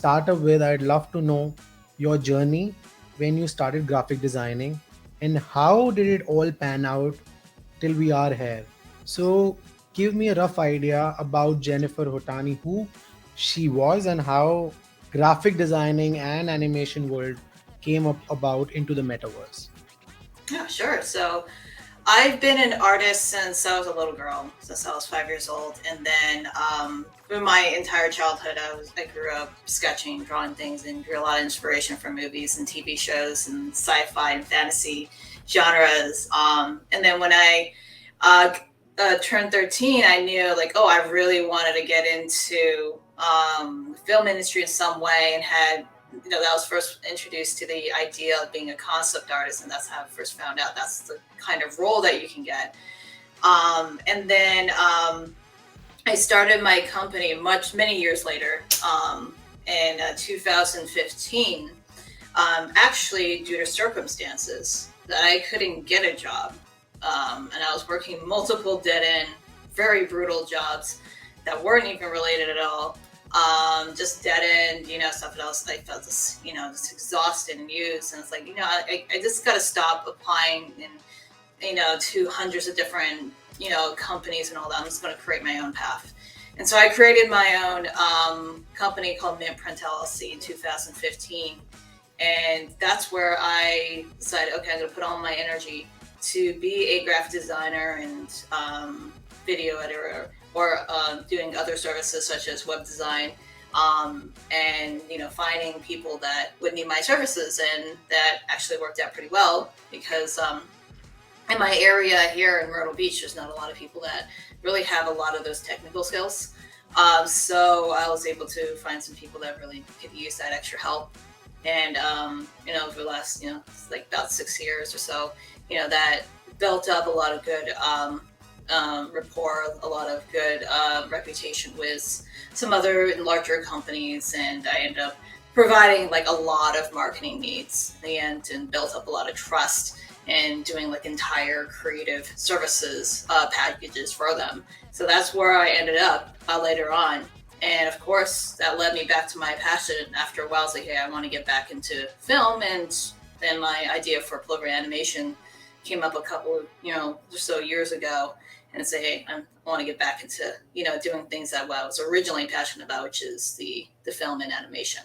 start up with, I'd love to know your journey when you started graphic designing and how did it all pan out till we are here. So, give me a rough idea about Jennifer Hotani, who she was, and how graphic designing and animation world came up about into the metaverse. Yeah, sure. So I've been an artist since I was a little girl, since I was 5 years old, and then for my entire childhood, I grew up sketching, drawing things, and drew a lot of inspiration from movies and TV shows and sci-fi and fantasy genres. And then when I uh, turned 13, I knew like, oh, I really wanted to get into film industry in some way, and had that was first introduced to the idea of being a concept artist, and that's how I first found out that's the kind of role that you can get. And then I started my company many years later, in 2015, actually due to circumstances that I couldn't get a job. And I was working multiple dead end, very brutal jobs that weren't even related at all. Just dead end, stuff that I was like, felt this, just exhausted and used. And it's like, I just got to stop applying and, to hundreds of different, companies and all that. I'm just going to create my own path. And so I created my own company called Mint Print LLC in 2015. And that's where I decided, okay, I'm going to put all my energy to be a graphic designer and video editor, or doing other services such as web design, and finding people that would need my services, and that actually worked out pretty well because in my area here in Myrtle Beach, there's not a lot of people that really have a lot of those technical skills. So I was able to find some people that really could use that extra help. And, over the last, like about 6 years or so, that built up a lot of good rapport, a lot of good reputation with some other larger companies. And I ended up providing like a lot of marketing needs in the end, and built up a lot of trust and doing like entire creative services packages for them. So that's where I ended up later on. And of course, that led me back to my passion. After a while, I was like, hey, I want to get back into film. And then my idea for Plover animation came up a couple of, or so years ago. And say, hey, I want to get back into, doing things that I was originally passionate about, which is the film and animation.